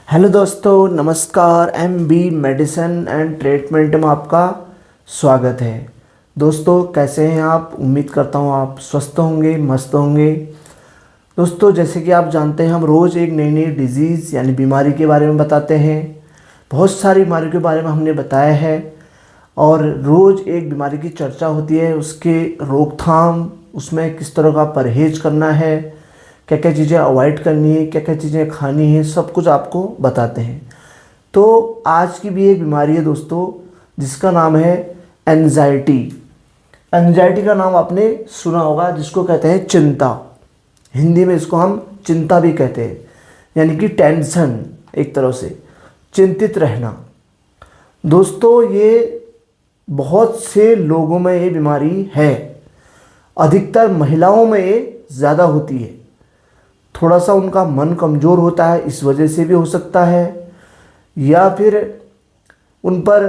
Hello दोस्तों, नमस्कार। B medicine and treatment में आपका स्वागत है। दोस्तों, कैसे हैं आप? उम्मीद करता हूं आप स्वस्थ होंगे, मस्त होंगे। दोस्तों, जैसे कि आप जानते हैं, हम रोज़ एक नई नई डिजीज़ यानी बीमारी के बारे में बताते हैं। बहुत सारी बीमारियों के बारे में हमने बताया है और रोज़ एक बीमारी की चर्चा होती है, उसके रोकथाम, उसमें किस तरह का परहेज़ करना है, क्या क्या चीज़ें अवॉइड करनी है, क्या क्या चीज़ें खानी है, सब कुछ आपको बताते हैं। तो आज की भी एक बीमारी है दोस्तों, जिसका नाम है एंजाइटी। एंजाइटी का नाम आपने सुना होगा, जिसको कहते हैं चिंता। हिंदी में इसको हम चिंता भी कहते हैं, यानी कि टेंशन, एक तरह से चिंतित रहना। दोस्तों, ये बहुत से लोगों में ये बीमारी है। अधिकतर महिलाओं में ये ज़्यादा होती है। थोड़ा सा उनका मन कमज़ोर होता है, इस वजह से भी हो सकता है, या फिर उन पर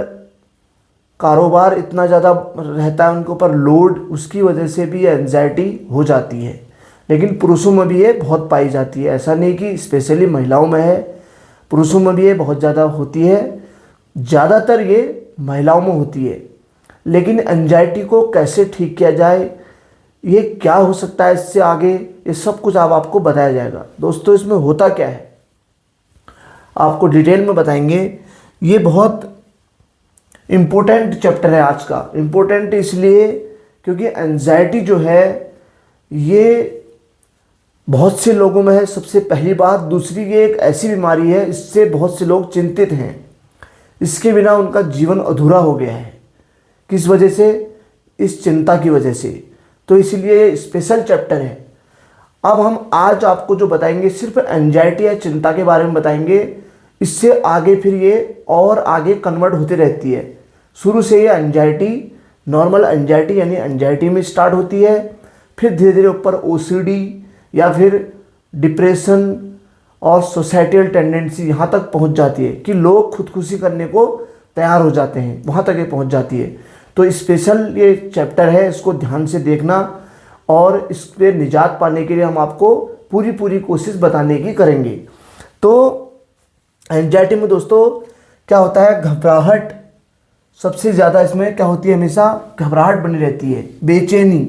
कारोबार इतना ज़्यादा रहता है, उनके ऊपर लोड, उसकी वजह से भी एंजाइटी हो जाती है। लेकिन पुरुषों में भी ये बहुत पाई जाती है। ऐसा नहीं कि स्पेशली महिलाओं में है, पुरुषों में भी ये बहुत ज़्यादा होती है। ज़्यादातर ये महिलाओं में होती है। लेकिन एंजाइटी को कैसे ठीक किया जाए, ये क्या हो सकता है इससे आगे, ये सब कुछ अब आपको बताया जाएगा। दोस्तों, इसमें होता क्या है आपको डिटेल में बताएंगे। ये बहुत इम्पोर्टेंट चैप्टर है आज का। इम्पोर्टेंट इसलिए क्योंकि एंजाइटी जो है ये बहुत से लोगों में है, सबसे पहली बात। दूसरी, ये एक ऐसी बीमारी है, इससे बहुत से लोग चिंतित हैं। इसके बिना उनका जीवन अधूरा हो गया है। किस वजह से? इस चिंता की वजह से। तो इसलिए स्पेशल चैप्टर है। अब हम आज आपको जो बताएंगे सिर्फ एंजाइटी या चिंता के बारे में बताएंगे। इससे आगे फिर ये और आगे कन्वर्ट होती रहती है। शुरू से ये एंजाइटी, नॉर्मल एंजाइटी यानी एंजाइटी में स्टार्ट होती है, फिर धीरे धीरे ऊपर ओसीडी या फिर डिप्रेशन और सोसाइटल टेंडेंसी यहाँ तक पहुँच जाती है कि लोग खुदकुशी करने को तैयार हो जाते हैं। वहाँ तक ये पहुँच जाती है। तो स्पेशल ये चैप्टर है, इसको ध्यान से देखना और इस पे निजात पाने के लिए हम आपको पूरी कोशिश बताने की करेंगे। तो एंजाइटी में दोस्तों क्या होता है? घबराहट सबसे ज़्यादा इसमें क्या होती है? हमेशा घबराहट बनी रहती है, बेचैनी,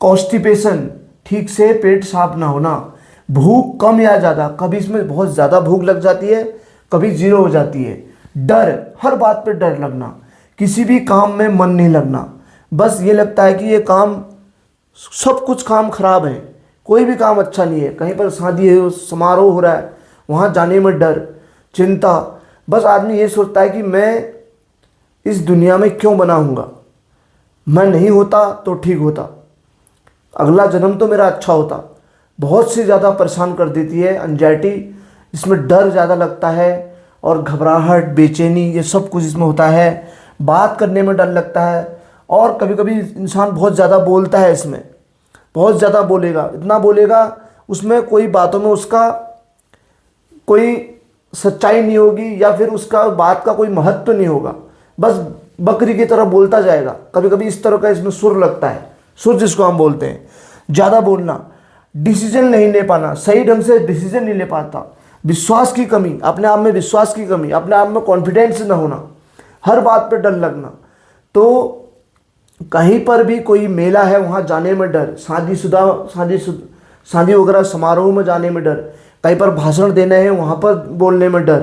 कॉन्स्टिपेशन, ठीक से पेट साफ ना होना, भूख कम या ज़्यादा, कभी इसमें बहुत ज़्यादा भूख लग जाती है, कभी जीरो हो जाती है, डर, हर बात पे डर लगना, किसी भी काम में मन नहीं लगना, बस ये लगता है कि ये काम, सब कुछ काम खराब है, कोई भी काम अच्छा नहीं है, कहीं पर शादी है, समारोह हो रहा है, वहाँ जाने में डर, चिंता, बस आदमी ये सोचता है कि मैं इस दुनिया में क्यों बना हूँगा, मैं नहीं होता तो ठीक होता, अगला जन्म तो मेरा अच्छा होता। बहुत से ज़्यादा परेशान कर देती है एंजाइटी। इसमें डर ज़्यादा लगता है और घबराहट, बेचैनी, ये सब कुछ इसमें होता है। बात करने में डर लगता है और कभी कभी इंसान बहुत ज़्यादा बोलता है। इसमें बहुत ज़्यादा बोलेगा, इतना बोलेगा, उसमें कोई बातों में उसका कोई सच्चाई नहीं होगी या फिर उसका बात का कोई महत्व नहीं होगा, बस बकरी की तरह बोलता जाएगा। कभी कभी इस तरह का इसमें सुर लगता है, सुर जिसको हम बोलते हैं। ज़्यादा बोलना, डिसीजन नहीं ले पाना, सही ढंग से डिसीजन नहीं ले पाता, विश्वास की कमी, अपने आप में विश्वास की कमी, अपने आप में कॉन्फिडेंस न होना, हर बात पे डर लगना। तो कहीं पर भी कोई मेला है वहाँ जाने में डर, शादी वगैरह समारोह में जाने में डर, कहीं पर भाषण देने हैं वहाँ पर बोलने में डर।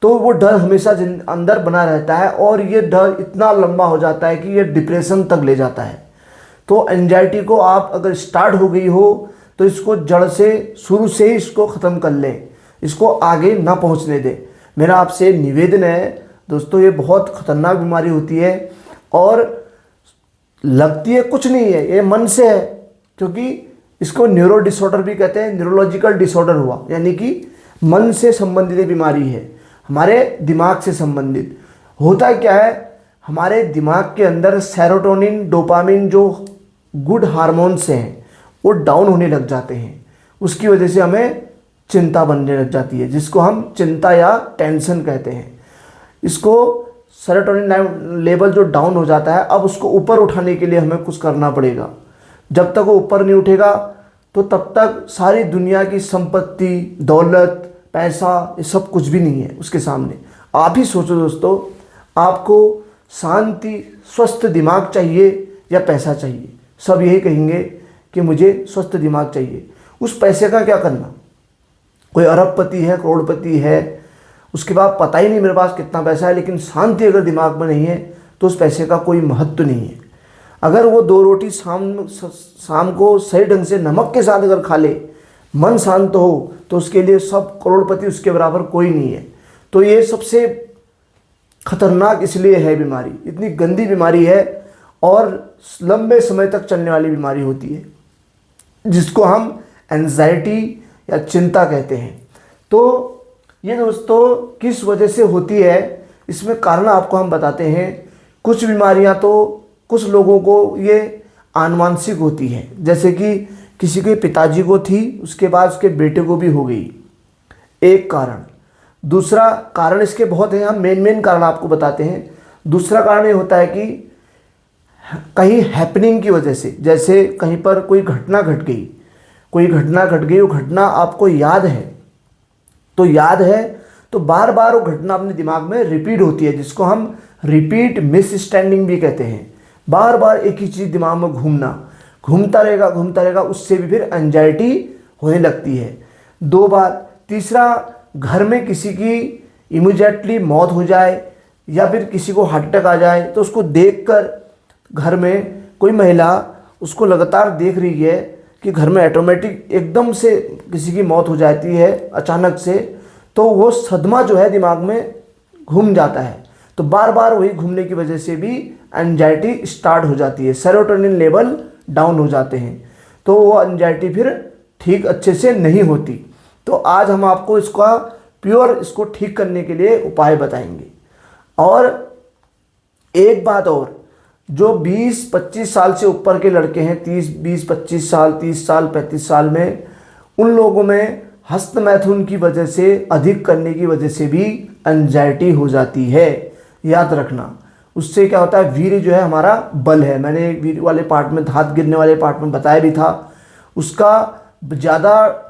तो वो डर हमेशा अंदर बना रहता है और ये डर इतना लंबा हो जाता है कि ये डिप्रेशन तक ले जाता है। तो एंजाइटी को आप अगर स्टार्ट हो गई हो तो इसको जड़ से, शुरू से ही इसको ख़त्म कर लें, इसको आगे ना पहुँचने दें। मेरा आपसे निवेदन है दोस्तों, ये बहुत ख़तरनाक बीमारी होती है और लगती है कुछ नहीं है, ये मन से है। क्योंकि इसको न्यूरो डिसऑर्डर भी कहते हैं, न्यूरोलॉजिकल डिसऑर्डर हुआ, यानी कि मन से संबंधित बीमारी है, हमारे दिमाग से संबंधित। होता क्या है, हमारे दिमाग के अंदर सेरोटोनिन, डोपामिन जो गुड हार्मोन्स हैं वो डाउन होने लग जाते हैं। उसकी वजह से हमें चिंता बनने लग जाती है, जिसको हम चिंता या टेंशन कहते हैं। इसको सेरोटोनिन लेवल जो डाउन हो जाता है, अब उसको ऊपर उठाने के लिए हमें कुछ करना पड़ेगा। जब तक वो ऊपर नहीं उठेगा तो तब तक सारी दुनिया की संपत्ति, दौलत, पैसा, ये सब कुछ भी नहीं है उसके सामने। आप ही सोचो दोस्तों, आपको शांति, स्वस्थ दिमाग चाहिए या पैसा चाहिए? सब यही कहेंगे कि मुझे स्वस्थ दिमाग चाहिए। उस पैसे का क्या करना? कोई अरबपति है, करोड़पति है, उसके बाद पता ही नहीं मेरे पास कितना पैसा है, लेकिन शांति अगर दिमाग में नहीं है तो उस पैसे का कोई महत्व नहीं है। अगर वो 2 रोटी शाम को सही ढंग से नमक के साथ अगर खा ले, मन शांत हो, तो उसके लिए सब करोड़पति उसके बराबर कोई नहीं है। तो ये सबसे खतरनाक इसलिए है बीमारी, इतनी गंदी बीमारी है और लंबे समय तक चलने वाली बीमारी होती है, जिसको हम एंजाइटी या चिंता कहते हैं। तो ये दोस्तों किस वजह से होती है, इसमें कारण आपको हम बताते हैं। कुछ बीमारियां तो कुछ लोगों को ये आनुवंशिक होती है, जैसे कि किसी के पिताजी को थी, उसके बाद उसके बेटे को भी हो गई, एक कारण। दूसरा कारण इसके बहुत है, हम मेन कारण आपको बताते हैं। दूसरा कारण ये होता है कि कहीं हैपनिंग की वजह से, जैसे कहीं पर कोई घटना घट गई, वो घटना आपको याद है, तो बार बार वो घटना अपने दिमाग में रिपीट होती है, जिसको हम रिपीट मिसअंडरस्टैंडिंग भी कहते हैं। बार बार एक ही चीज़ दिमाग में घूमता रहेगा, उससे भी फिर एंजाइटी होने लगती है। 2 बार। तीसरा, घर में किसी की इमीडिएटली मौत हो जाए या फिर किसी को हार्ट अटैक आ जाए, तो उसको देखकर घर में कोई महिला उसको लगातार देख रही है कि घर में ऑटोमेटिक एकदम से किसी की मौत हो जाती है अचानक से, तो वो सदमा जो है दिमाग में घूम जाता है। तो बार बार वही घूमने की वजह से भी एंजाइटी स्टार्ट हो जाती है, सेरोटोनिन लेवल डाउन हो जाते हैं, तो वो एंजाइटी फिर ठीक अच्छे से नहीं होती। तो आज हम आपको इसको ठीक करने के लिए उपाय बताएंगे। और एक बात और, जो 20-25 साल से ऊपर के लड़के हैं, 20-25 साल, 30 साल, 35 साल में, उन लोगों में हस्तमैथुन की वजह से, अधिक करने की वजह से भी एंजाइटी हो जाती है। याद रखना, उससे क्या होता है, वीर्य जो है हमारा बल है, मैंने वीर्य वाले पार्ट में, हाथ गिरने वाले पार्ट में बताया भी था, उसका ज़्यादा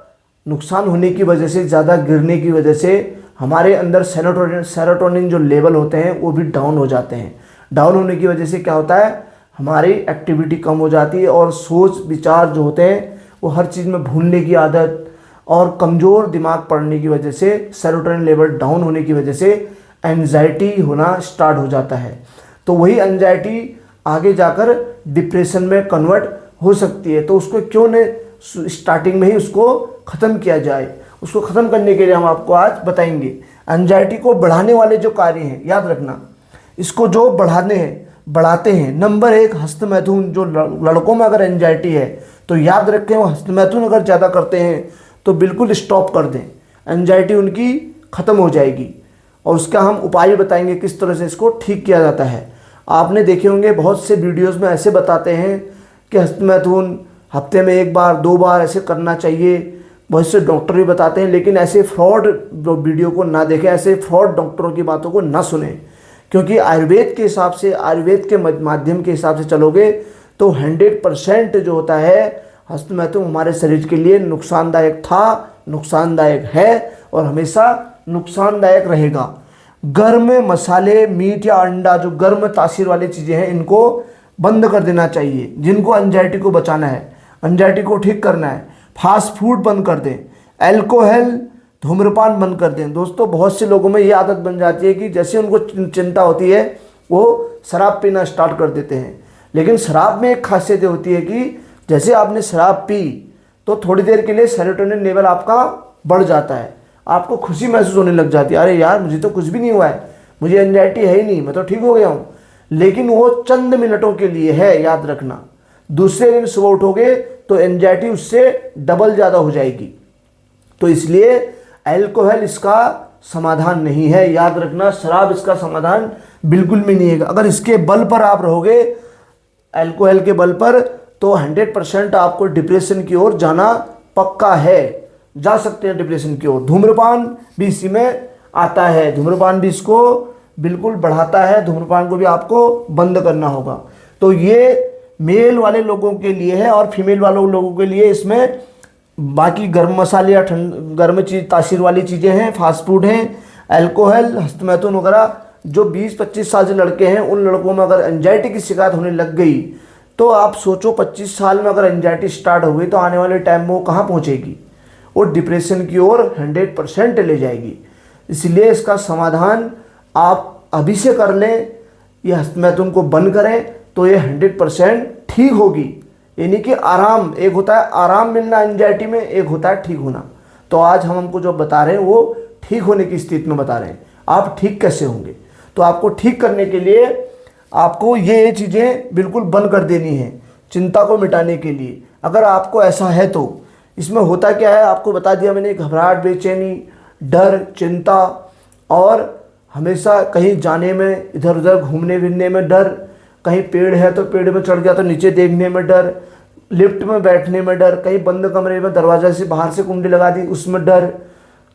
नुकसान होने की वजह से, ज़्यादा गिरने की वजह से हमारे अंदर सेरोटोनिन जो लेवल होते हैं वो भी डाउन हो जाते हैं। डाउन होने की वजह से क्या होता है, हमारी एक्टिविटी कम हो जाती है और सोच विचार जो होते हैं वो हर चीज़ में भूलने की आदत और कमज़ोर दिमाग पड़ने की वजह से, सेरोटोनिन लेवल डाउन होने की वजह से एंजाइटी होना स्टार्ट हो जाता है। तो वही एंजाइटी आगे जाकर डिप्रेशन में कन्वर्ट हो सकती है। तो उसको क्यों न स्टार्टिंग में ही उसको ख़त्म किया जाए। उसको ख़त्म करने के लिए हम आपको आज बताएंगे एंजाइटी को बढ़ाने वाले जो कार्य हैं। याद रखना, इसको जो बढ़ाते हैं, नंबर 1 हस्तमैथुन। जो लड़कों में अगर एंजाइटी है तो याद रखें, वो हस्तमैथुन अगर ज़्यादा करते हैं तो बिल्कुल स्टॉप कर दें, एंजाइटी उनकी ख़त्म हो जाएगी। और उसका हम उपाय बताएंगे किस तरह से इसको ठीक किया जाता है। आपने देखे होंगे बहुत से वीडियोस में ऐसे बताते हैं कि हस्तमैथुन हफ्ते में 1 बार 2 बार ऐसे करना चाहिए, बहुत से डॉक्टर भी बताते हैं। लेकिन ऐसे फ्रॉड वीडियो को ना देखें, ऐसे फ्रॉड डॉक्टरों की बातों को ना सुने, क्योंकि आयुर्वेद के हिसाब से, आयुर्वेद के माध्यम के हिसाब से चलोगे तो 100% जो होता है हस्तमैथुन हमारे शरीर के लिए नुकसानदायक था, नुकसानदायक है और हमेशा नुकसानदायक रहेगा। गर्म मसाले, मीट या अंडा, जो गर्म तासीर वाली चीज़ें हैं, इनको बंद कर देना चाहिए। जिनको एंजाइटी को बचाना है, एंजाइटी को ठीक करना है, फास्ट फूड बंद कर दें, अल्कोहल, धूम्रपान बंद कर दें। दोस्तों बहुत से लोगों में ये आदत बन जाती है कि जैसे उनको चिंता होती है वो शराब पीना स्टार्ट कर देते हैं। लेकिन शराब में एक खासियत होती है कि जैसे आपने शराब पी तो थोड़ी देर के लिए सेरोटोनिन लेवल आपका बढ़ जाता है, आपको खुशी महसूस होने लग जाती है, अरे यार मुझे तो कुछ भी नहीं हुआ है, मुझे एंजाइटी है ही नहीं, मैं तो ठीक हो गया हूँ। लेकिन वो चंद मिनटों के लिए है, याद रखना। दूसरे दिन सुबह उठोगे तो एंजाइटी उससे डबल ज़्यादा हो जाएगी। तो इसलिए अल्कोहल इसका समाधान नहीं है, याद रखना। शराब इसका समाधान बिल्कुल भी नहीं है। अगर इसके बल पर आप रहोगे, अल्कोहल के बल पर, तो 100% आपको डिप्रेशन की ओर जाना पक्का है, जा सकते हैं डिप्रेशन की ओर। धूम्रपान भी इसी में आता है, धूम्रपान भी इसको बिल्कुल बढ़ाता है, धूम्रपान को भी आपको बंद करना होगा। तो ये मेल वाले लोगों के लिए है और फीमेल वालों लोगों के लिए इसमें बाकी गर्म मसाले या ठंड गर्म चीज तासीर वाली चीज़ें हैं, फास्ट फूड हैं, अल्कोहल, हस्तमैथुन वगैरह। जो 20-25 साल से लड़के हैं उन लड़कों में अगर एंजाइटी की शिकायत होने लग गई तो आप सोचो 25 साल में अगर एंजाइटी स्टार्ट हो गई तो आने वाले टाइम में वो कहाँ पहुँचेगी, वो डिप्रेशन की ओर 100% ले जाएगी। इसलिए इसका समाधान आप अभी से कर लें, ये हस्तमैथुन को बंद करें तो ये 100% ठीक होगी। यानी कि आराम, एक होता है आराम मिलना एंजाइटी में, एक होता है ठीक होना। तो आज हम हमको जो बता रहे हैं वो ठीक होने की स्थिति में बता रहे हैं। आप ठीक कैसे होंगे, तो आपको ठीक करने के लिए आपको ये चीज़ें बिल्कुल बंद कर देनी है चिंता को मिटाने के लिए। अगर आपको ऐसा है तो इसमें होता क्या है आपको बता दिया मैंने, घबराहट, बेचैनी, डर, चिंता और हमेशा कहीं जाने में, इधर उधर घूमने फिरने में डर, कहीं पेड़ है तो पेड़ में चढ़ गया तो नीचे देखने में डर, लिफ्ट में बैठने में डर, कहीं बंद कमरे में दरवाजा से बाहर से कुंडी लगा दी उसमें डर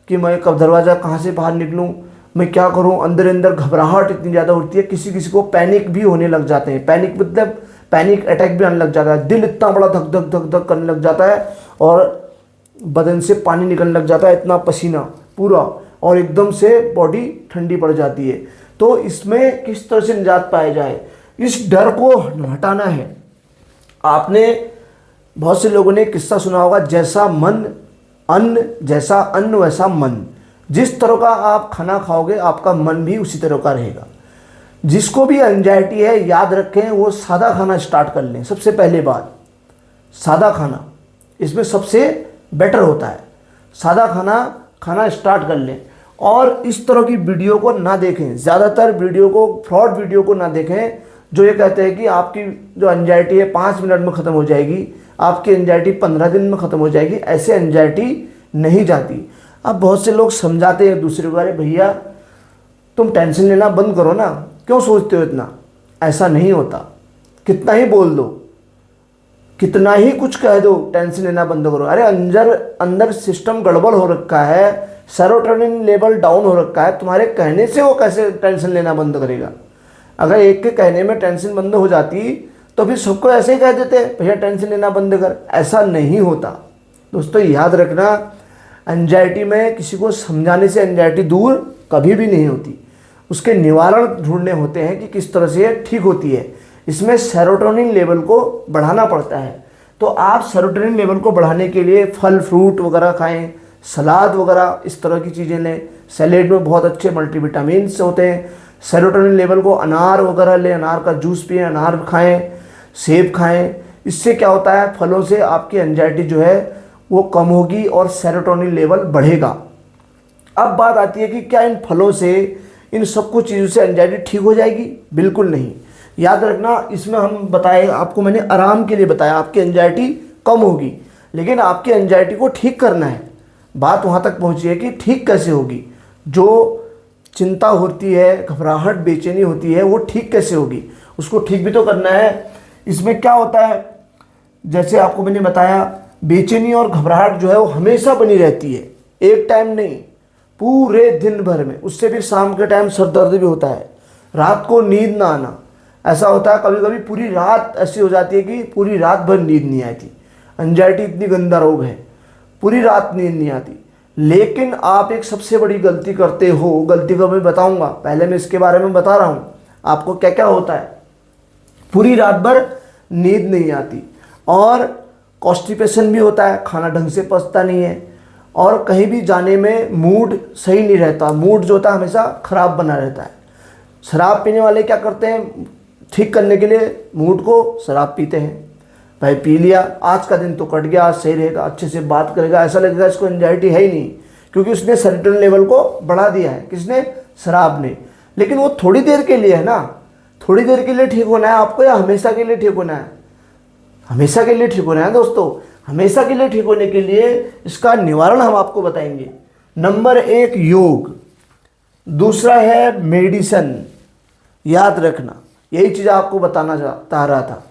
कि मैं कब दरवाज़ा कहाँ से बाहर निकलूँ, मैं क्या करूँ, अंदर अंदर घबराहट इतनी ज़्यादा होती है। किसी किसी को पैनिक भी होने लग जाते हैं, पैनिक मतलब पैनिक अटैक भी आने लग जाता है, दिल इतना बड़ा धक धक धक धक करने लग जाता है और बदन से पानी निकलने लग जाता है, इतना पसीना पूरा, और एकदम से बॉडी ठंडी पड़ जाती है। तो इसमें किस तरह से निजात पाया जाए, इस डर को हटाना है। आपने बहुत से लोगों ने किस्सा सुना होगा, जैसा मन अन्न, जैसा अन्न वैसा मन। जिस तरह का आप खाना खाओगे आपका मन भी उसी तरह का रहेगा। जिसको भी एंजाइटी है याद रखें वो सादा खाना स्टार्ट कर लें। सबसे पहले बात सादा खाना, इसमें सबसे बेटर होता है। सादा खाना खाना स्टार्ट कर लें और इस तरह की वीडियो को ना देखें। ज़्यादातर वीडियो को, फ्रॉड वीडियो को ना देखें जो ये कहते हैं कि आपकी जो एंजाइटी है 5 मिनट में ख़त्म हो जाएगी, आपकी एंजाइटी 15 दिन में ख़त्म हो जाएगी। ऐसे एंजाइटी नहीं जाती। अब बहुत से लोग समझाते हैं दूसरे को, अरे भैया तुम टेंशन लेना बंद करो ना, क्यों सोचते हो इतना, ऐसा नहीं होता। कितना ही बोल दो, कितना ही कुछ कह दो, टेंशन लेना बंद करो, अरे अंदर सिस्टम गड़बड़ हो रखा है, सेरोटोनिन लेवल डाउन हो रखा है, तुम्हारे कहने से वो कैसे टेंशन लेना बंद करेगा। अगर एक के कहने में टेंशन बंद हो जाती तो फिर सबको ऐसे ही कह देते भैया टेंशन लेना बंद कर। ऐसा नहीं होता दोस्तों, याद रखना। एंजाइटी में किसी को समझाने से एंजाइटी दूर कभी भी नहीं होती, उसके निवारण ढूंढने होते हैं कि किस तरह से ठीक होती है। इसमें सेरोटोनिन लेवल को बढ़ाना पड़ता है। तो आप सेरोटोनिन लेवल को बढ़ाने के लिए फल फ्रूट वगैरह खाएं, सलाद वगैरह इस तरह की चीज़ें लें। सैलेड में बहुत अच्छे मल्टीविटामिन्स होते हैं। सेरोटोनिन लेवल को अनार वगैरह लें, अनार का जूस पिएं, अनार खाएं, सेब खाएं। इससे क्या होता है, फलों से आपकी एंजाइटी जो है वो कम होगी और सेरोटोनिन लेवल बढ़ेगा। अब बात आती है कि क्या इन फलों से, इन सब कुछ चीज़ों से एंजाइटी ठीक हो जाएगी? बिल्कुल नहीं। याद रखना, इसमें हम बताए आपको, मैंने आराम के लिए बताया, आपकी एंजाइटी कम होगी, लेकिन आपकी एंजाइटी को ठीक करना है। बात वहाँ तक पहुँची है कि ठीक कैसे होगी। जो चिंता होती है, घबराहट, बेचैनी होती है, वो ठीक कैसे होगी, उसको ठीक भी तो करना है। इसमें क्या होता है, जैसे आपको मैंने बताया, बेचैनी और घबराहट जो है वो हमेशा बनी रहती है, एक टाइम नहीं, पूरे दिन भर में। उससे भी शाम के टाइम सर दर्द भी होता है, रात को नींद ना आना, ऐसा होता है। कभी कभी पूरी रात ऐसी हो जाती है कि पूरी रात भर नींद नहीं आती। एंजाइटी इतनी गंदा रोग है, पूरी रात नींद नहीं आती। लेकिन आप एक सबसे बड़ी गलती करते हो, गलती को मैं बताऊंगा, पहले मैं इसके बारे में बता रहा हूँ आपको क्या क्या होता है। पूरी रात भर नींद नहीं आती और कॉन्स्टिपेशन भी होता है, खाना ढंग से पचता नहीं है और कहीं भी जाने में मूड सही नहीं रहता। मूड जो होता है हमेशा ख़राब बना रहता है। शराब पीने वाले क्या करते हैं, ठीक करने के लिए मूड को शराब पीते हैं। भाई पी लिया, आज का दिन तो कट गया, आज सही रहेगा, अच्छे से बात करेगा, ऐसा लगेगा इसको एंजाइटी है ही नहीं, क्योंकि उसने सेरोटोनिन लेवल को बढ़ा दिया है। किसने? शराब ने। लेकिन वो थोड़ी देर के लिए है ना, थोड़ी देर के लिए ठीक होना है आपको या हमेशा के लिए ठीक होना है? हमेशा के लिए ठीक होना है दोस्तों। हमेशा के लिए ठीक होने के लिए इसका निवारण हम आपको बताएंगे। नंबर 1 योग, दूसरा है मेडिसिन। याद रखना, यही चीज़ आपको बताना चाह रहा था।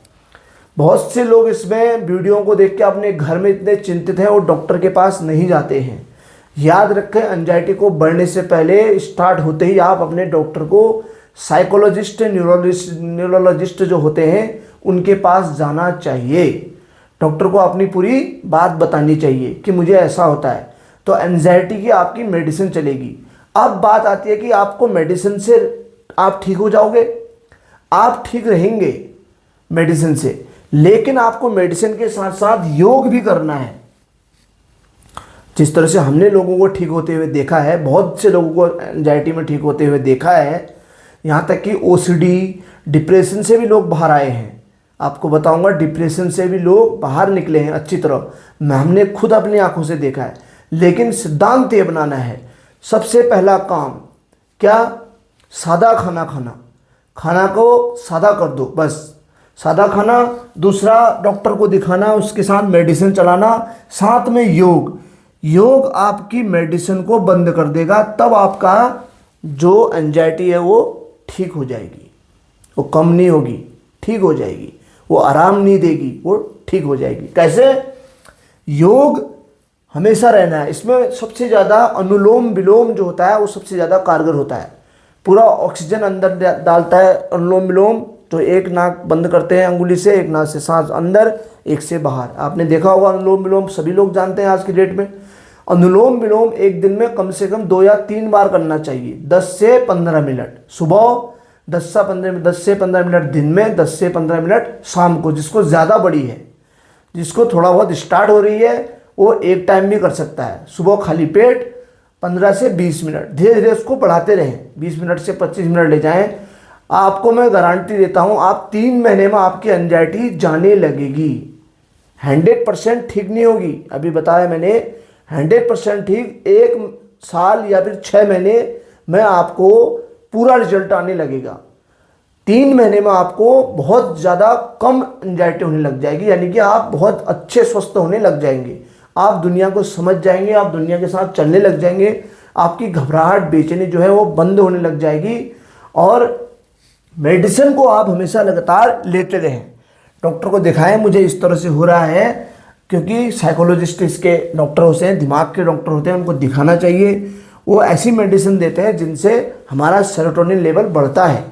बहुत से लोग इसमें वीडियो को देख के अपने घर में इतने चिंतित हैं और डॉक्टर के पास नहीं जाते हैं। याद रखें, एंजाइटी को बढ़ने से पहले, स्टार्ट होते ही आप अपने डॉक्टर को, साइकोलॉजिस्ट, न्यूरोलॉजिस्ट जो होते हैं उनके पास जाना चाहिए। डॉक्टर को अपनी पूरी बात बतानी चाहिए कि मुझे ऐसा होता है, तो एंजाइटी की आपकी मेडिसिन चलेगी। अब बात आती है कि आपको मेडिसिन से आप ठीक हो जाओगे, आप ठीक रहेंगे मेडिसिन से, लेकिन आपको मेडिसिन के साथ साथ योग भी करना है। जिस तरह से हमने लोगों को ठीक होते हुए देखा है, बहुत से लोगों को एंजाइटी में ठीक होते हुए देखा है, यहाँ तक कि ओसीडी, डिप्रेशन से भी लोग बाहर आए हैं। आपको बताऊंगा, डिप्रेशन से भी लोग बाहर निकले हैं अच्छी तरह। हमने खुद अपनी आंखों से देखा है। लेकिन सिद्धांत ये बनाना है, सबसे पहला काम क्या, सादा खाना खाना, खाना को सादा कर दो, बस सादा खाना। दूसरा, डॉक्टर को दिखाना, उसके साथ मेडिसिन चलाना, साथ में योग। योग आपकी मेडिसिन को बंद कर देगा, तब आपका जो एंजाइटी है वो ठीक हो जाएगी। वो कम नहीं होगी, ठीक हो जाएगी। वो आराम नहीं देगी, वो ठीक हो जाएगी। कैसे? योग हमेशा रहना है। इसमें सबसे ज़्यादा अनुलोम विलोम जो होता है वो सबसे ज़्यादा कारगर होता है। पूरा ऑक्सीजन अंदर डालता है अनुलोम विलोम। तो एक नाक बंद करते हैं अंगुली से, एक नाक से सांस अंदर, एक से बाहर। आपने देखा होगा अनुलोम विलोम, सभी लोग जानते हैं आज की डेट में। अनुलोम विलोम एक दिन में कम से कम 2 या 3 बार करना चाहिए, 10 से 15 मिनट सुबह, 10 से 15 मिनट दिन में, 10 से 15 मिनट शाम को। जिसको ज़्यादा बड़ी है, जिसको थोड़ा बहुत स्टार्ट हो रही है, वो एक टाइम भी कर सकता है। सुबह खाली पेट 15 से 20 मिनट, धीरे धीरे उसको बढ़ाते रहें, 20 मिनट से 25 मिनट ले जाएं। आपको मैं गारंटी देता हूँ, आप 3 महीने में आपकी एंजाइटी जाने लगेगी। 100% ठीक नहीं होगी, अभी बताया मैंने, 100% ठीक 1 साल या फिर 6 महीने में आपको पूरा रिजल्ट आने लगेगा। 3 महीने में आपको बहुत ज़्यादा कम एंजाइटी होने लग जाएगी, यानी कि आप बहुत अच्छे स्वस्थ होने लग जाएंगे। आप दुनिया को समझ जाएंगे, आप दुनिया के साथ चलने लग जाएंगे। आपकी घबराहट, बेचैनी जो है वो बंद होने लग जाएगी। और मेडिसिन को आप हमेशा लगातार लेते रहें। डॉक्टर को दिखाएं मुझे इस तरह से हो रहा है, क्योंकि साइकोलॉजिस्ट इसके डॉक्टर होते हैं, दिमाग के डॉक्टर होते हैं, उनको दिखाना चाहिए। वो ऐसी मेडिसिन देते हैं जिनसे हमारा सेरोटोनिन लेवल बढ़ता है।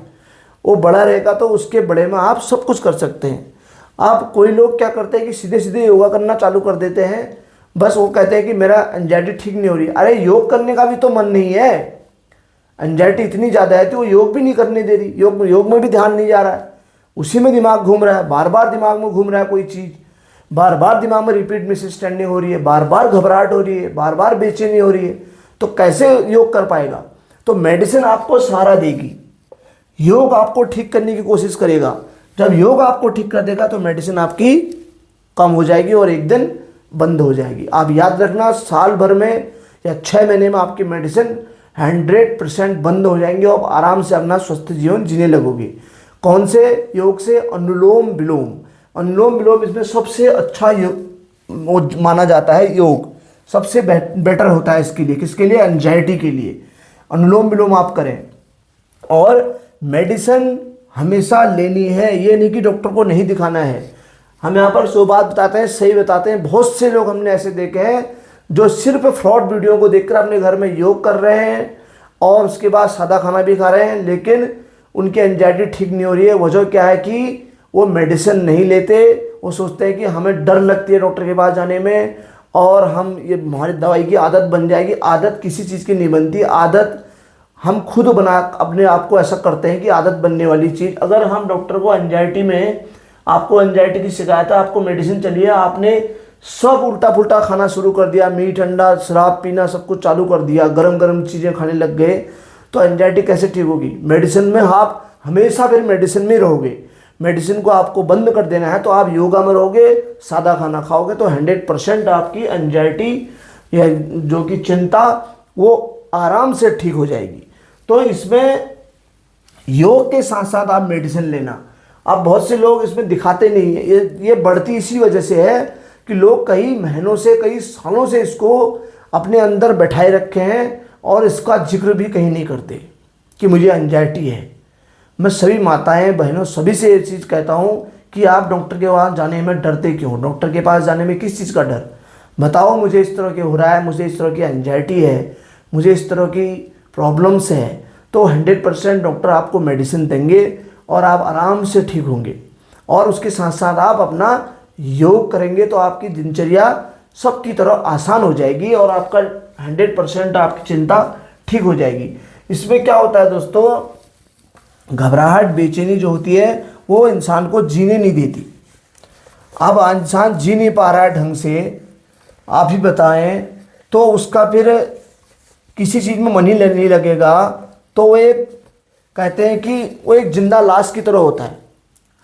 वो बढ़ा रहेगा तो उसके बड़े में आप सब कुछ कर सकते हैं। आप कोई लोग क्या करते हैं कि सीधे सीधे योगा करना चालू कर देते हैं, बस वो कहते हैं कि मेरा एंजाइटी ठीक नहीं हो रही। अरे योग करने का भी तो मन नहीं है, एंजाइटी इतनी ज़्यादा है तो वो योग भी नहीं करने दे रही, योग में भी ध्यान नहीं जा रहा है, उसी में दिमाग घूम रहा है, बार बार दिमाग में घूम रहा है कोई चीज़, बार बार दिमाग में रिपीट मिसअंडरस्टैंडिंग हो रही है, बार बार घबराहट हो रही है, बार बार बेचैनी हो रही है, तो कैसे योग कर पाएगा? तो मेडिसिन आपको सहारा देगी, योग आपको ठीक करने की कोशिश करेगा। जब योग आपको ठीक कर देगा तो मेडिसिन आपकी कम हो जाएगी और एक दिन बंद हो जाएगी। आप याद रखना, साल भर में या 6 महीने में आपकी मेडिसिन 100% बंद हो जाएंगे और आराम से अपना स्वस्थ जीवन जीने लगोगे। कौन से योग से? अनुलोम विलोम। अनुलोम विलोम इसमें सबसे अच्छा योग माना जाता है। योग सबसे बेटर होता है इसके लिए। किसके लिए? एंजाइटी के लिए। अनुलोम विलोम आप करें। और मेडिसिन हमेशा लेनी है, ये नहीं कि डॉक्टर को नहीं दिखाना है। हम यहाँ पर 100 बात बताते हैं, सही बताते हैं। बहुत से लोग हमने ऐसे देखे हैं जो सिर्फ फ्रॉड वीडियो को देखकर अपने घर में योग कर रहे हैं और उसके बाद सादा खाना भी खा रहे हैं, लेकिन उनकी एंजाइटी ठीक नहीं हो रही है। वजह क्या है कि वो मेडिसिन नहीं लेते। वो सोचते हैं कि हमें डर लगती है डॉक्टर के पास जाने में और हम ये हमारी दवाई की आदत बन जाएगी। आदत किसी चीज़ की नहीं बनती, आदत हम खुद बना अपने आप को ऐसा करते हैं कि आदत बनने वाली चीज़। अगर हम डॉक्टर को एंजाइटी में, आपको एंजाइटी की शिकायत है, आपको मेडिसिन चलिए, आपने सब उल्टा पुल्टा खाना शुरू कर दिया, मीठ अंडा शराब पीना सब कुछ चालू कर दिया, गरम गरम चीज़ें खाने लग गए, तो एंजाइटी कैसे ठीक होगी? मेडिसिन में आप हमेशा फिर मेडिसिन में रहोगे। मेडिसिन को आपको बंद कर देना है तो आप योगा में रहोगे, सादा खाना खाओगे, तो 100% आपकी एंजाइटी या जो कि चिंता वो आराम से ठीक हो जाएगी। तो इसमें योग के साथ साथ आप मेडिसिन लेना। अब बहुत से लोग इसमें दिखाते नहीं है। ये बढ़ती इसी वजह से है कि लोग कई महीनों से, कई सालों से इसको अपने अंदर बैठाए रखे हैं और इसका जिक्र भी कहीं नहीं करते कि मुझे एंजाइटी है। मैं सभी माताएं बहनों सभी से ये चीज़ कहता हूँ कि आप डॉक्टर के पास जाने में डरते क्यों? डॉक्टर के पास जाने में किस चीज़ का डर? बताओ, मुझे इस तरह के हो रहा है, मुझे इस तरह की एंजाइटी है, मुझे इस तरह की प्रॉब्लम्स हैं, तो 100% डॉक्टर आपको मेडिसिन देंगे और आप आराम से ठीक होंगे। और उसके साथ साथ आप अपना योग करेंगे तो आपकी दिनचर्या सबकी तरह आसान हो जाएगी और आपका 100% आपकी चिंता ठीक हो जाएगी। इसमें क्या होता है दोस्तों, घबराहट बेचैनी जो होती है वो इंसान को जीने नहीं देती। अब इंसान जी नहीं पा रहा है ढंग से, आप ही बताएं, तो उसका फिर किसी चीज़ में मन ही नहीं लगेगा, तो वो एक कहते हैं कि वो एक जिंदा लाश की तरह होता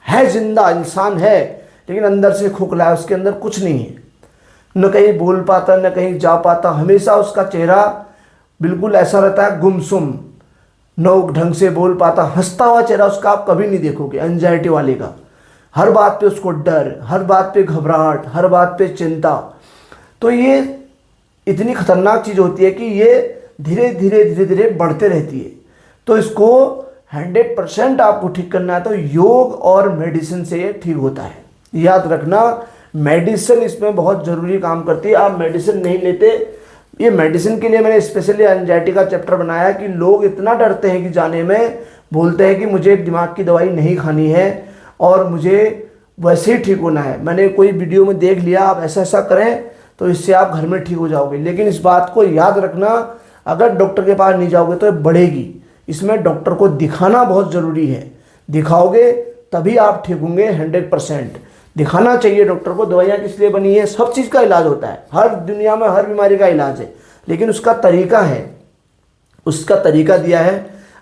है जिंदा इंसान है लेकिन अंदर से खोखला है, उसके अंदर कुछ नहीं है, न कहीं बोल पाता न कहीं जा पाता, हमेशा उसका चेहरा बिल्कुल ऐसा रहता है गुमसुम, न ढंग से बोल पाता, हंसता हुआ चेहरा उसका आप कभी नहीं देखोगे एंजाइटी वाले का। हर बात पे उसको डर, हर बात पे घबराहट, हर बात पे चिंता। तो ये इतनी खतरनाक चीज़ होती है कि ये धीरे धीरे धीरे धीरे बढ़ते रहती है। तो इसको 100% आपको ठीक करना है तो योग और मेडिसिन से ये ठीक होता है। याद रखना, मेडिसिन इसमें बहुत ज़रूरी काम करती है। आप मेडिसिन नहीं लेते, ये मेडिसिन के लिए मैंने स्पेशली एंजाइटी का चैप्टर बनाया कि लोग इतना डरते हैं कि जाने में, बोलते हैं कि मुझे दिमाग की दवाई नहीं खानी है और मुझे वैसे ही ठीक होना है। मैंने कोई वीडियो में देख लिया, आप ऐसा ऐसा करें तो इससे आप घर में ठीक हो जाओगे, लेकिन इस बात को याद रखना, अगर डॉक्टर के पास नहीं जाओगे तो ये बढ़ेगी। इसमें डॉक्टर को दिखाना बहुत ज़रूरी है, दिखाओगे तभी आप ठीक होंगे 100%। दिखाना चाहिए डॉक्टर को। दवाइयाँ किस लिए बनी है? सब चीज़ का इलाज होता है, हर दुनिया में हर बीमारी का इलाज है, लेकिन उसका तरीका है, उसका तरीका दिया है।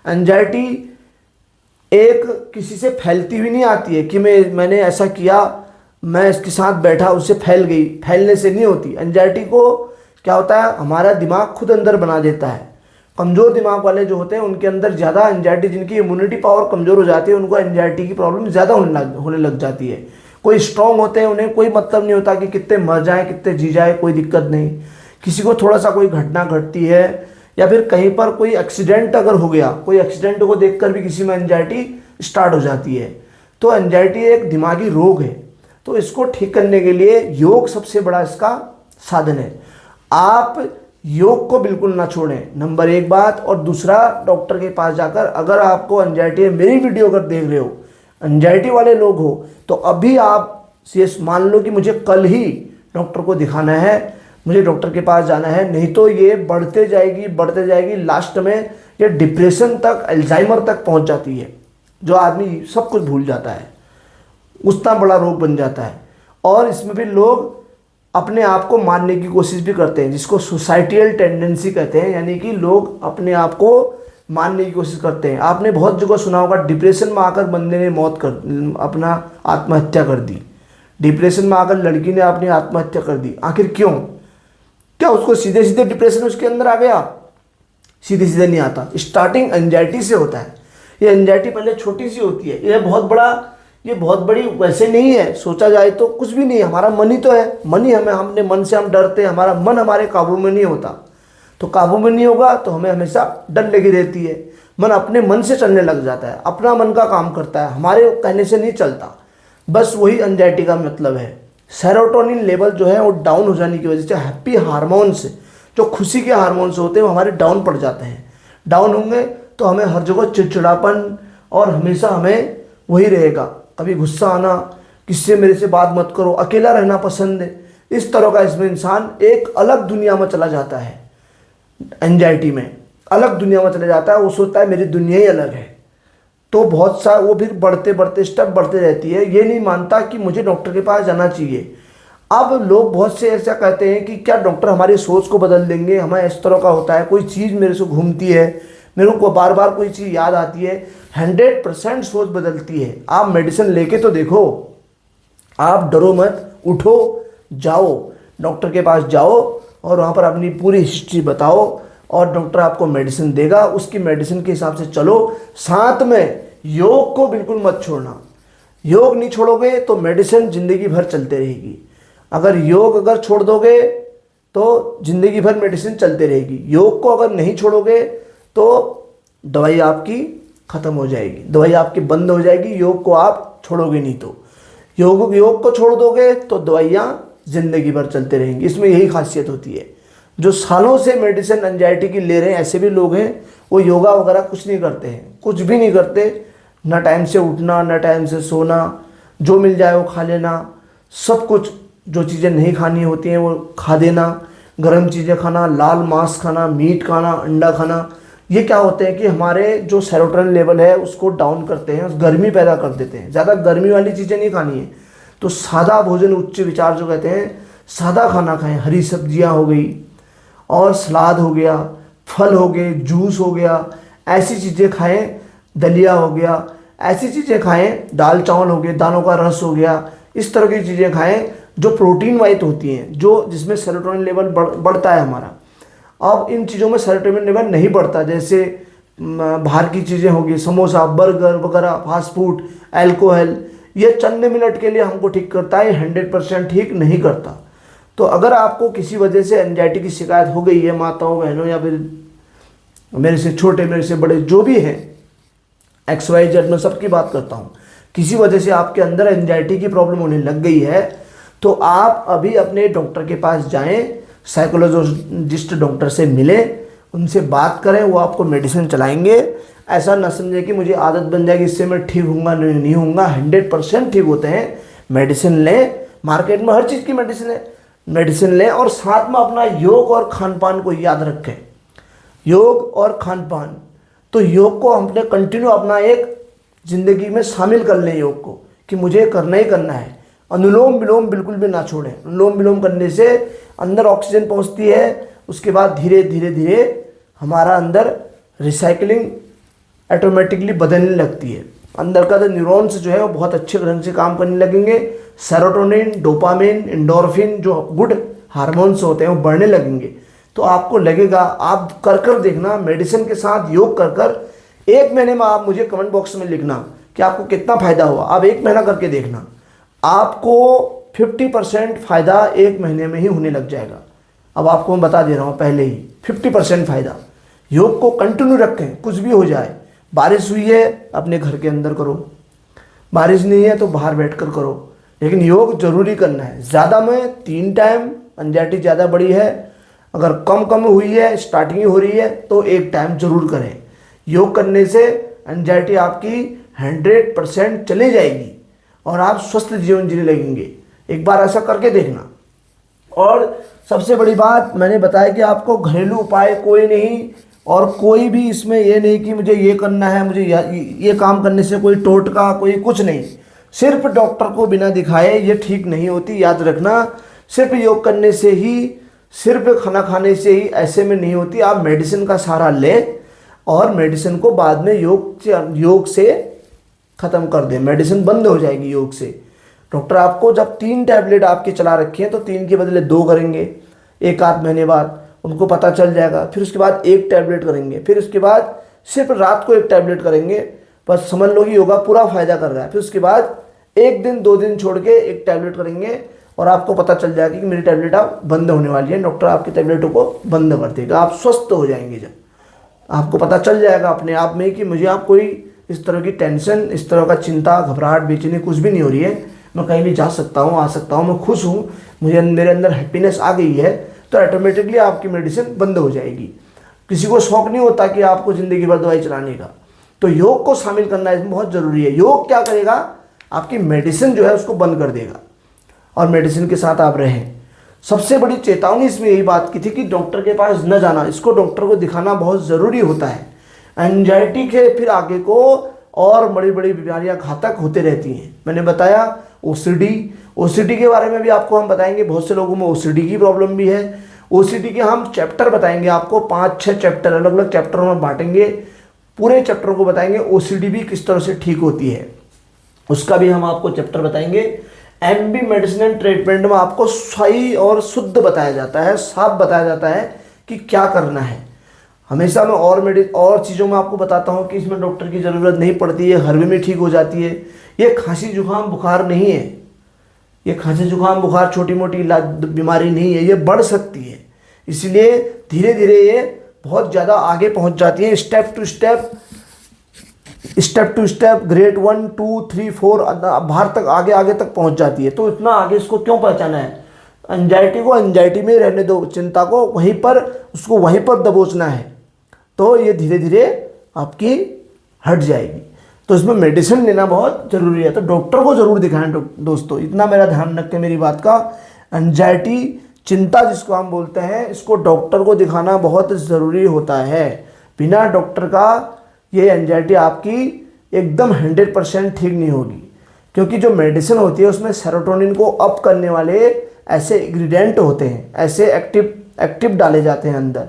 एंजाइटी एक किसी से फैलती हुई नहीं आती है कि मैंने ऐसा किया, मैं इसके साथ बैठा, उससे फैल गई, फैलने से नहीं होती। एंजाइटी को क्या होता है, हमारा दिमाग खुद अंदर बना देता है। कमज़ोर दिमाग वाले जो होते हैं उनके अंदर ज़्यादा एंजाइटी, जिनकी इम्यूनिटी पावर कमज़ोर हो जाती है, उनको एंजाइटी की प्रॉब्लम ज़्यादा होने लग जाती है। कोई स्ट्रॉन्ग होते हैं, उन्हें कोई मतलब नहीं होता कि कितने मर जाए कितने जी जाए, कोई दिक्कत नहीं। किसी को थोड़ा सा कोई घटना घटती है या फिर कहीं पर कोई एक्सीडेंट अगर हो गया, कोई एक्सीडेंट को देखकर भी किसी में एंजाइटी स्टार्ट हो जाती है। तो एंजाइटी एक दिमागी रोग है, तो इसको ठीक करने के लिए योग सबसे बड़ा इसका साधन है। आप योग को बिल्कुल ना छोड़ें, नंबर 1 बात। और दूसरा, डॉक्टर के पास जाकर, अगर आपको एंजाइटी है, मेरी वीडियो अगर देख रहे हो, एंजाइटी वाले लोग हो, तो अभी आप ये मान लो कि मुझे कल ही डॉक्टर को दिखाना है, मुझे डॉक्टर के पास जाना है, नहीं तो ये बढ़ते जाएगी, लास्ट में ये डिप्रेशन तक, अल्जाइमर तक पहुंच जाती है, जो आदमी सब कुछ भूल जाता है, उतना बड़ा रोग बन जाता है। और इसमें भी लोग अपने आप को मारने की कोशिश भी करते हैं, जिसको सुसाइडियल टेंडेंसी कहते हैं, यानी कि लोग अपने आप को मारने की कोशिश करते हैं। आपने बहुत जगह सुना होगा, डिप्रेशन में आकर बंदे ने अपना आत्महत्या कर दी, डिप्रेशन में आकर लड़की ने अपनी आत्महत्या कर दी। आखिर क्यों? क्या उसको सीधे सीधे डिप्रेशन उसके अंदर आ गया? सीधे सीधे नहीं आता, स्टार्टिंग एंजाइटी से होता है। ये एंजाइटी पहले छोटी सी होती है, ये बहुत बड़ी वैसे नहीं है, सोचा जाए तो कुछ भी नहीं है। हमारा मन ही तो है, मन ही हमने मन से हम डरते हैं, हमारा मन हमारे काबू में नहीं होता। तो काबू में नहीं होगा तो हमें हमेशा डर लगी रहती है। मन अपने मन से चलने लग जाता है, अपना मन का काम करता है, हमारे कहने से नहीं चलता। बस वही एंजाइटी का मतलब है। सेरोटोनिन लेवल जो है वो डाउन हो जाने की वजह से, हैप्पी हार्मोन्स, जो खुशी के हार्मोन्स होते हैं, वो हमारे डाउन पड़ जाते हैं। डाउन होंगे तो हमें हर जगह चिड़चिड़ापन, और हमेशा हमें वही रहेगा, कभी गुस्सा आना, किससे मेरे से बात मत करो, अकेला रहना पसंद है, इस तरह का। इसमें इंसान एक अलग दुनिया में चला जाता है, एंजाइटी में अलग दुनिया में चला जाता है, वो सोचता है मेरी दुनिया ही अलग है। तो बहुत सा वो फिर बढ़ते स्टेप बढ़ते रहती है, ये नहीं मानता कि मुझे डॉक्टर के पास जाना चाहिए। अब लोग बहुत से ऐसा कहते हैं कि क्या डॉक्टर हमारी सोच को बदल देंगे, हमें इस तरह का होता है, कोई चीज़ मेरे से घूमती है, मेरे को बार बार कोई चीज़ याद आती है। 100% सोच बदलती है। आप मेडिसिन लेके तो देखो, आप डरो मत, उठो, जाओ डॉक्टर के पास जाओ और वहाँ पर अपनी पूरी हिस्ट्री बताओ, और डॉक्टर आपको मेडिसिन देगा, उसकी मेडिसिन के हिसाब से चलो। साथ में योग को बिल्कुल मत छोड़ना। योग नहीं छोड़ोगे तो मेडिसिन ज़िंदगी भर चलते रहेगी। अगर छोड़ दोगे तो ज़िंदगी भर मेडिसिन चलते रहेगी। योग को अगर नहीं छोड़ोगे तो दवाई आपकी ख़त्म हो जाएगी, दवाई आपकी बंद हो जाएगी। योग को आप छोड़ोगे नहीं तो, योग को छोड़ दोगे तो दवाइयाँ ज़िंदगी भर चलते रहेंगी। इसमें यही खासियत होती है। जो सालों से मेडिसिन एंजाइटी की ले रहे हैं, ऐसे भी लोग हैं, वो योगा वगैरह कुछ नहीं करते हैं, कुछ भी नहीं करते, ना टाइम से उठना, ना टाइम से सोना, जो मिल जाए वो खा लेना, सब कुछ जो चीज़ें नहीं खानी होती हैं वो खा देना, गर्म चीज़ें खाना, लाल मांस खाना, मीट खाना, अंडा खाना, ये क्या होते हैं कि हमारे जो सेरोटोनिन लेवल है उसको डाउन करते हैं, गर्मी पैदा कर देते हैं। ज़्यादा गर्मी वाली चीज़ें नहीं खानी है। तो सादा भोजन उच्च विचार जो कहते हैं, सादा खाना खाएं। हरी सब्जियां हो गई और सलाद हो गया, फल हो गए, जूस हो गया, ऐसी चीज़ें खाएं। दलिया हो गया, ऐसी चीज़ें खाएं। दाल चावल हो गए, दालों का रस हो गया, इस तरह की चीज़ें खाएं जो प्रोटीन वाइज होती हैं, जो जिसमें सेरोटोनिन लेवल बढ़ता है हमारा। अब इन चीज़ों में सेरोटोनिन लेवल नहीं बढ़ता, जैसे बाहर की चीज़ें होगी, समोसा, बर्गर वगैरह, फास्ट फूड, अल्कोहल, ये चंद मिनट के लिए हमको ठीक करता है, 100% ठीक नहीं करता। तो अगर आपको किसी वजह से एंजाइटी की शिकायत हो गई है, माताओं बहनों या फिर मेरे से छोटे मेरे से बड़े जो भी हैं, XYZ में सबकी बात करता हूँ, किसी वजह से आपके अंदर एंजाइटी की प्रॉब्लम होने लग गई है, तो आप अभी अपने डॉक्टर के पास जाएं, साइकोलॉजिस्ट डॉक्टर से मिलें, उनसे बात करें, वो आपको मेडिसिन चलाएंगे। ऐसा ना समझे कि मुझे आदत बन जाएगी, इससे मैं ठीक होऊंगा, नहीं होऊंगा। 100% ठीक होते हैं। मेडिसिन लें, मार्केट में हर चीज़ की मेडिसिन है, मेडिसिन लें और साथ में अपना योग और खान पान को याद रखें। योग और खान पान, तो योग को हमने कंटिन्यू अपना एक ज़िंदगी में शामिल कर लें योग को, कि मुझे करना ही करना है। अनुलोम विलोम बिल्कुल भी ना छोड़ें। अनुलोम विलोम करने से अंदर ऑक्सीजन पहुंचती है, उसके बाद धीरे धीरे धीरे हमारा अंदर रिसाइकलिंग ऑटोमेटिकली बदलने लगती है। अंदर का जो न्यूरॉन्स जो है वो बहुत अच्छे ढंग से काम करने लगेंगे। सेरोटोनिन, डोपामिन, एंडोर्फिन जो गुड हार्मोन्स होते हैं वो बढ़ने लगेंगे। तो आपको लगेगा, आप कर कर देखना, मेडिसिन के साथ योग कर कर 1 महीने में आप मुझे कमेंट बॉक्स में लिखना कि आपको कितना फ़ायदा हुआ। आप 1 महीना करके देखना, आपको 50% फ़ायदा 1 महीने में ही होने लग जाएगा। अब आपको मैं बता दे रहा हूँ पहले ही, 50% फ़ायदा। योग को कंटिन्यू रखें, कुछ भी हो जाए। बारिश हुई है अपने घर के अंदर करो, बारिश नहीं है तो बाहर बैठकर करो, लेकिन योग जरूरी करना है। ज़्यादा में 3 टाइम, एंजाइटी ज़्यादा बड़ी है, अगर कम हुई है, स्टार्टिंग हो रही है, तो 1 टाइम जरूर करें। योग करने से एंजाइटी आपकी 100% चली जाएगी और आप स्वस्थ जीवन जीने लगेंगे। एक बार ऐसा करके देखना। और सबसे बड़ी बात मैंने बताया कि आपको घरेलू उपाय कोई नहीं, और कोई भी इसमें ये नहीं कि मुझे ये करना है, मुझे ये काम करने से कोई टोटका, कोई कुछ नहीं। सिर्फ डॉक्टर को बिना दिखाए ये ठीक नहीं होती, याद रखना। सिर्फ योग करने से ही, सिर्फ खाना खाने से ही ऐसे में नहीं होती। आप मेडिसिन का सहारा लें और मेडिसिन को बाद में योग से ख़त्म कर दें। मेडिसिन बंद हो जाएगी योग से। डॉक्टर आपको जब 3 टैबलेट आपके चला रखी हैं तो 3 के बदले 2 करेंगे 1 आध महीने बाद, उनको पता चल जाएगा। फिर उसके बाद 1 टैबलेट करेंगे, फिर उसके बाद सिर्फ रात को 1 टैबलेट करेंगे, बस समझ लो कि योगा पूरा फ़ायदा कर रहा है। फिर उसके बाद 1 दिन 2 दिन छोड़ के 1 टैबलेट करेंगे और आपको पता चल जाएगा कि मेरी टैबलेट अब बंद होने वाली है। डॉक्टर आपकी टैबलेटों को बंद कर देगा, आप स्वस्थ हो जाएंगे। जब आपको पता चल जाएगा अपने आप में कि मुझे आप कोई इस तरह की टेंशन, इस तरह का चिंता, घबराहट, बेचैनी कुछ भी नहीं हो रही है, मैं कहीं भी जा सकता हूँ, आ सकता हूँ, मैं खुश हूँ, मुझे मेरे अंदर हैप्पीनेस आ गई है, तो ऑटोमेटिकली आपकी मेडिसिन बंद हो जाएगी। किसी को शौक नहीं होता कि आपको ज़िंदगी भर दवाई चलाने का, तो योग को शामिल करना इसमें बहुत ज़रूरी है। योग क्या करेगा, आपकी मेडिसिन जो है उसको बंद कर देगा और मेडिसिन के साथ आप रहें। सबसे बड़ी चेतावनी इसमें यही बात की थी कि डॉक्टर के पास न जाना, इसको डॉक्टर को दिखाना बहुत ज़रूरी होता है। एंजाइटी के फिर आगे को और बड़ी बड़ी बीमारियां घातक होते रहती हैं। मैंने बताया ओसीडी के बारे में भी आपको हम बताएंगे। बहुत से लोगों में ओसीडी की प्रॉब्लम भी है। ओसीडी के हम चैप्टर बताएंगे आपको, 5-6 चैप्टर अलग अलग चैप्टरों में बांटेंगे, पूरे चैप्टरों को बताएंगे। ओसीडी भी किस तरह से ठीक होती है उसका भी हम आपको चैप्टर बताएंगे। एमबी मेडिसिन एंड ट्रीटमेंट में आपको सही और शुद्ध बताया जाता है, साफ बताया जाता है कि क्या करना है। हमेशा मैं और चीज़ों में आपको बताता हूँ कि इसमें डॉक्टर की ज़रूरत नहीं पड़ती है, घर में ठीक हो जाती है। ये खांसी जुकाम बुखार नहीं है, ये खांसी जुकाम बुखार छोटी मोटी बीमारी नहीं है, ये बढ़ सकती है। इसलिए धीरे धीरे ये बहुत ज़्यादा आगे पहुँच जाती है। स्टेप टू स्टेप ग्रेड 1, 2, 3, 4 बाहर तक आगे तक पहुँच जाती है। तो इतना आगे इसको क्यों पहचाना है? एंजाइटी को एंजाइटी में रहने दो, चिंता को उसको वहीं पर दबोचना है, तो ये धीरे धीरे आपकी हट जाएगी। तो इसमें मेडिसिन लेना बहुत ज़रूरी है। तो डॉक्टर को ज़रूर दिखाएं दोस्तों, इतना मेरा ध्यान रखें मेरी बात का। एंजाइटी, चिंता जिसको हम बोलते हैं, इसको डॉक्टर को दिखाना बहुत ज़रूरी होता है। बिना डॉक्टर का ये एंजाइटी आपकी एकदम 100% ठीक नहीं होगी, क्योंकि जो मेडिसिन होती है उसमें सेरोटोनिन को अप करने वाले ऐसे इंग्रेडिएंट होते हैं, ऐसे एक्टिव डाले जाते हैं अंदर,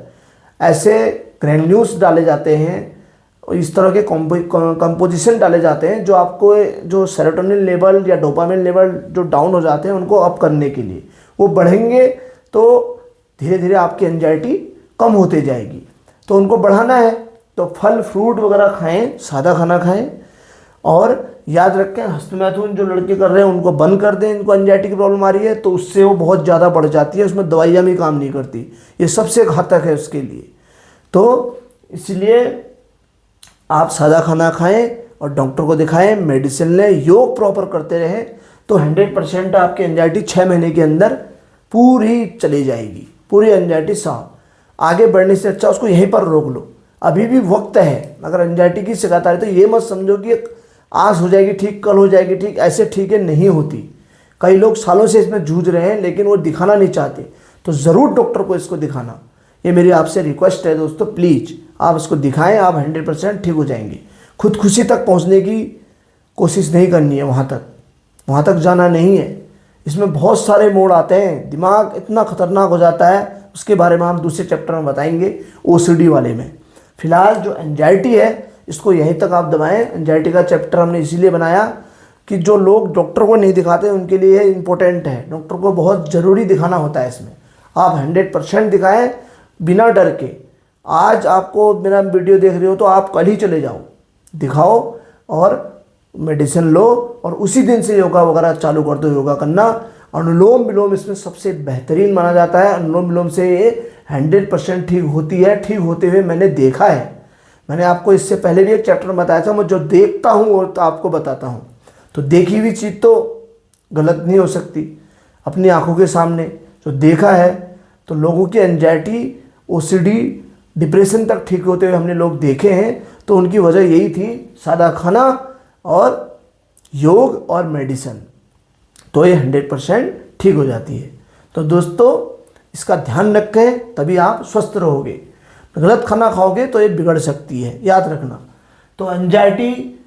ऐसे ग्रैन्यूल्स डाले जाते हैं, इस तरह के कंपोजिशन डाले जाते हैं जो आपको जो सेरोटोनिन लेवल या डोपामिन लेवल जो डाउन हो जाते हैं उनको अप करने के लिए, वो बढ़ेंगे तो धीरे धीरे आपकी एंजाइटी कम होती जाएगी। तो उनको बढ़ाना है तो फल फ्रूट वगैरह खाएं, सादा खाना खाएं, और याद रखें हस्तमैथुन जो लड़के कर रहे हैं उनको बंद कर दें। इनको एंजाइटी की प्रॉब्लम आ रही है तो उससे वो बहुत ज़्यादा बढ़ जाती है, उसमें दवाइयाँ भी काम नहीं करती, ये सबसे घातक है उसके लिए। तो इसलिए आप सादा खाना खाएं और डॉक्टर को दिखाएं, मेडिसिन लें, योग प्रॉपर करते रहें, तो 100% आपकी एंजाइटी 6 महीने के अंदर पूरी चली जाएगी, पूरी एंजाइटी साफ। आगे बढ़ने से अच्छा उसको यहीं पर रोक लो, अभी भी वक्त है। अगर एंजाइटी की शिकायत आ रही तो ये मत समझो कि आज हो जाएगी ठीक, कल हो जाएगी ठीक, ऐसे ठीक है नहीं होती। कई लोग सालों से इसमें जूझ रहे हैं लेकिन वो दिखाना नहीं चाहते, तो ज़रूर डॉक्टर को इसको दिखाना, ये मेरी आपसे रिक्वेस्ट है दोस्तों। प्लीज़ आप इसको दिखाएं, आप 100% ठीक हो जाएंगे। खुदकुशी तक पहुंचने की कोशिश नहीं करनी है, वहाँ तक जाना नहीं है। इसमें बहुत सारे मोड़ आते हैं, दिमाग इतना खतरनाक हो जाता है, उसके बारे में हम दूसरे चैप्टर में बताएंगे, OCD वाले में। फिलहाल जो एंजाइटी है इसको यहीं तक आप दबाएं। एंजाइटी का चैप्टर हमने इसीलिए बनाया कि जो लोग डॉक्टर को नहीं दिखाते उनके लिए इम्पोर्टेंट है, डॉक्टर को बहुत ज़रूरी दिखाना होता है इसमें। आप 100% दिखाएं बिना डर के। आज आपको मेरा वीडियो देख रहे हो तो आप कल ही चले जाओ, दिखाओ और मेडिसिन लो, और उसी दिन से योगा वगैरह चालू कर दो, योगा करना। अनुलोम विलोम इसमें सबसे बेहतरीन माना जाता है। अनुलोम विलोम से ये 100% ठीक होती है। ठीक होते हुए मैंने देखा है, मैंने आपको इससे पहले भी एक चैप्टर में बताया था। मैं जो देखता हूँ वो तो आपको बताता हूँ, तो देखी हुई चीज़ तो गलत नहीं हो सकती। अपनी आंखों के सामने जो देखा है, तो लोगों की एंजाइटी, OCD, डिप्रेशन तक ठीक होते हुए हमने लोग देखे हैं। तो उनकी वजह यही थी, सादा खाना और योग और मेडिसिन, तो ये 100% ठीक हो जाती है। तो दोस्तों इसका ध्यान रखें, तभी आप स्वस्थ रहोगे। गलत खाना खाओगे तो ये बिगड़ सकती है, याद रखना। तो एंजाइटी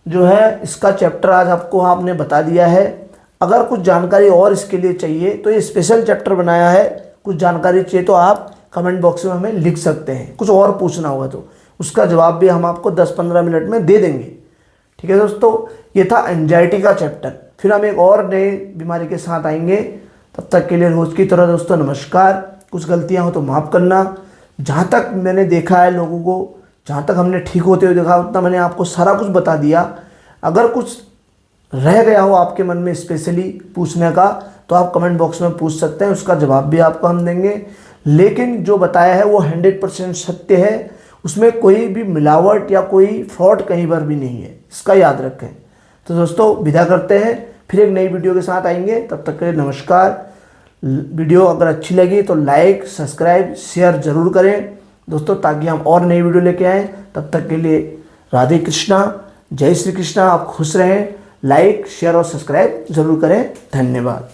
जो है इसका चैप्टर आज आपको आपने बता दिया है। अगर कुछ जानकारी और इसके लिए चाहिए तो ये स्पेशल चैप्टर बनाया है। कुछ जानकारी चाहिए तो आप कमेंट बॉक्स में हमें लिख सकते हैं, कुछ और पूछना होगा तो उसका जवाब भी हम आपको 10-15 मिनट में दे देंगे। ठीक है दोस्तों, ये था एंजाइटी का चैप्टर। फिर हम एक और नए बीमारी के साथ आएंगे। तब तक के लिए रोज़ की तरह दोस्तों नमस्कार। कुछ गलतियां हो तो माफ़ करना। जहाँ तक मैंने देखा है लोगों को, जहाँ तक हमने ठीक होते हुए देखा, उतना मैंने आपको सारा कुछ बता दिया। अगर कुछ रह गया हो आपके मन में स्पेशली पूछने का, तो आप कमेंट बॉक्स में पूछ सकते हैं, उसका जवाब भी आपको हम देंगे। लेकिन जो बताया है वो 100% सत्य है, उसमें कोई भी मिलावट या कोई फ्रॉड कहीं पर भी नहीं है, इसका याद रखें। तो दोस्तों विदा करते हैं, फिर एक नई वीडियो के साथ आएंगे। तब तक के लिए नमस्कार। वीडियो अगर अच्छी लगी तो लाइक, सब्सक्राइब, शेयर ज़रूर करें दोस्तों, ताकि हम और नई वीडियो लेके आएँ। तब तक के लिए राधे कृष्णा, जय श्री कृष्णा। आप खुश रहें। लाइक, शेयर और सब्सक्राइब ज़रूर करें। धन्यवाद।